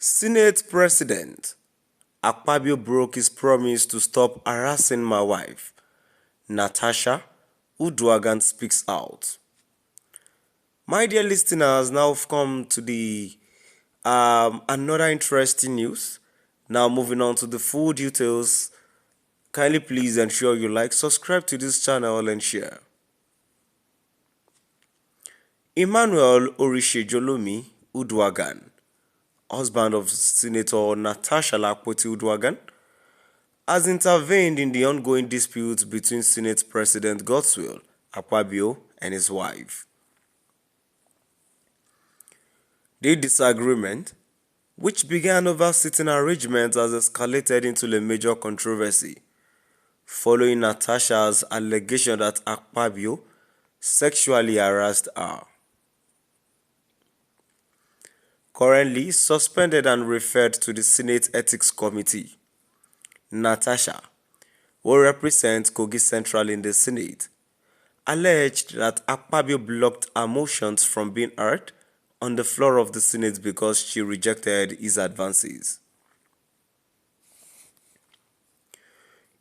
Senate President Akpabio broke his promise to stop harassing my wife. NATASHA speaks out. My dear listeners, now we've come to the another interesting news. Now moving on to the full details. Kindly please ensure you like, subscribe to this channel and share. Emmanuel Orishejolomi Uduaghan, husband of Senator Natasha Lakpoti Uduaghan, has intervened in the ongoing dispute between Senate President Godswill Akpabio and his wife. The disagreement, which began over seating arrangements, has escalated into a major controversy following Natasha's allegation that Akpabio sexually harassed her. Currently suspended and referred to the Senate Ethics Committee, Natasha, who represents Kogi Central in the Senate, alleged that Akpabio blocked her motions from being heard on the floor of the Senate because she rejected his advances.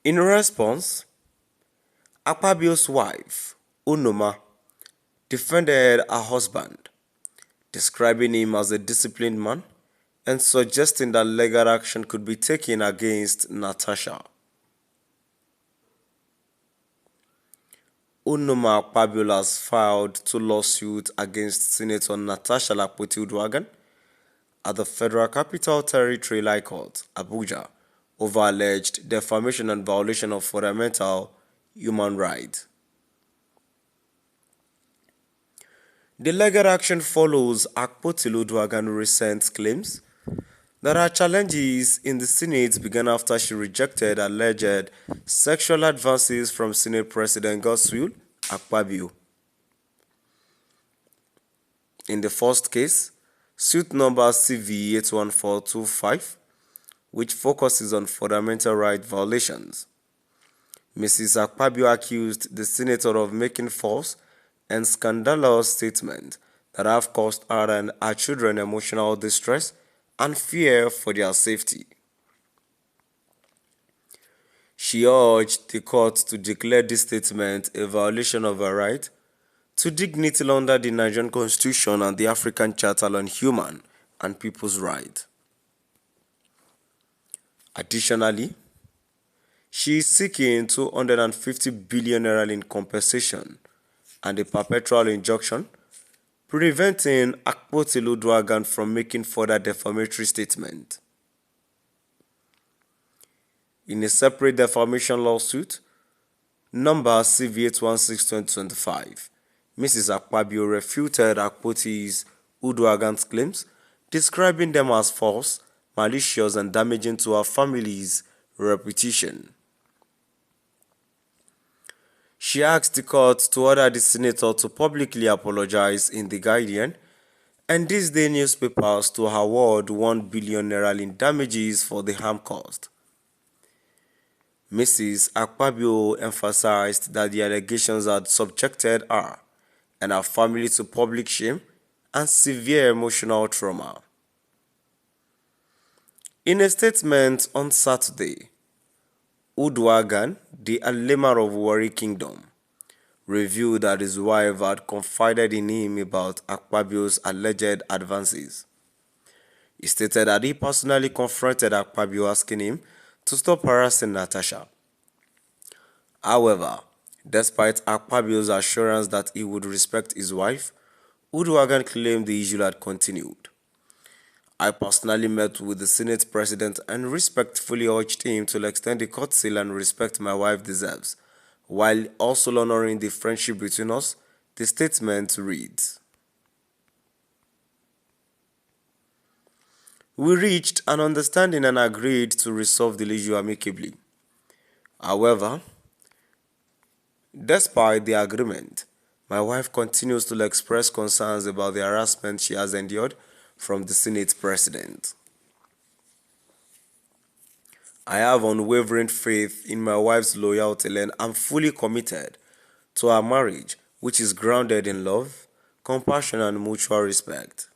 In response, Akpabio's wife, Unoma, defended her husband, describing him as a disciplined man and suggesting that legal action could be taken against Natasha. Unoma Akpabio has filed 2 lawsuits against Senator Natasha Lakpoti Uduaghan at the Federal Capital Territory High Court, Abuja, over alleged defamation and violation of fundamental human rights. The legal action follows Akpoti Uduaghan's recent claims that her challenges in the Senate began after she rejected alleged sexual advances from Senate President Godswill Akpabio. In the first case, suit number CV 81425, which focuses on fundamental right violations, Mrs. Akpabio accused the senator of making false and scandalous statements that have caused her and her children emotional distress and fear for their safety. She urged the court to declare this statement a violation of her right to dignity under the Nigerian Constitution and the African Charter on Human and People's Rights. Additionally, she is seeking 250 billion naira in compensation and a perpetual injunction preventing Akpoti Uduaghan from making further defamatory statements. In a separate defamation lawsuit, number CV 816-2025, Mrs. Akpabio refuted Akpoti Uduaghan's claims, describing them as false, malicious, and damaging to her family's reputation. She asked the court to order the senator to publicly apologize in The Guardian and this day newspapers to award 1 billion naira in damages for the harm caused. Mrs. Akpabio emphasized that the allegations had subjected her and her family to public shame and severe emotional trauma. In a statement on Saturday, Uduaghan, the Alema of Warri Kingdom, revealed that his wife had confided in him about Akpabio's alleged advances. He stated that he personally confronted Akpabio asking him to stop harassing Natasha. However, despite Akpabio's assurance that he would respect his wife, Uduaghan claimed the issue had continued. I personally met with the Senate President and respectfully urged him to extend the courtesy and respect my wife deserves, while also honoring the friendship between us, the statement reads. We reached an understanding and agreed to resolve the issue amicably. However, despite the agreement, my wife continues to express concerns about the harassment she has endured from the Senate President. I have unwavering faith in my wife's loyalty and I'm fully committed to our marriage, which is grounded in love, compassion, and mutual respect.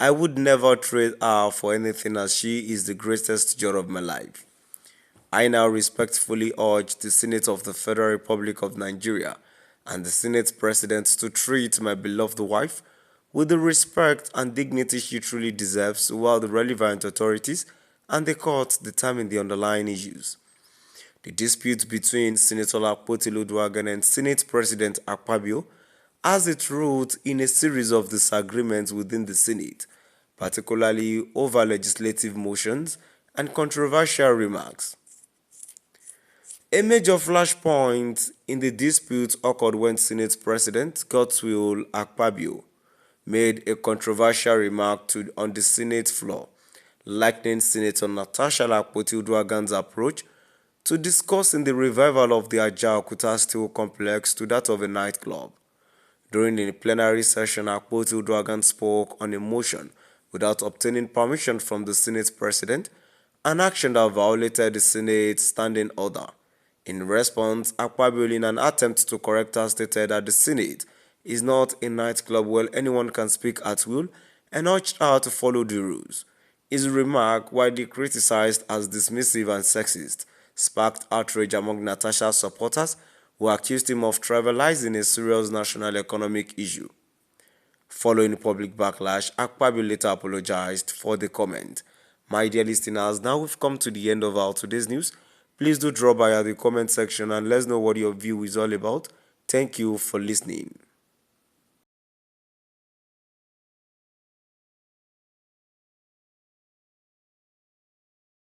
I would never trade her for anything as she is the greatest joy of my life. I now respectfully urge the Senate of the Federal Republic of Nigeria and the Senate President to treat my beloved wife with the respect and dignity she truly deserves while the relevant authorities and the court determine the underlying issues. The dispute between Senator Akpoti and Senate President Akpabio has its root in a series of disagreements within the Senate, particularly over legislative motions and controversial remarks. A major flashpoint in the dispute occurred when Senate President Godswill Akpabio made a controversial remark on the Senate floor, likening Senator NATASHA'S approach to discussing the revival of the Ajaokuta Steel Complex to that of a nightclub. During a plenary session, Akpoti spoke on a motion without obtaining permission from the Senate President, an action that violated the Senate's standing order. In response, Akpabio, in an attempt to correct her, stated that the Senate is not a nightclub where anyone can speak at will and urged her to follow the rules. His remark, widely criticized as dismissive and sexist, sparked outrage among NATASHA'S supporters who accused him of trivializing a serious national economic issue. Following public backlash, Akpabio later apologized for the comment. My dear listeners, now we've come to the end of our today's news. Please do drop by at the comment section and let us know what your view is all about. Thank you for listening.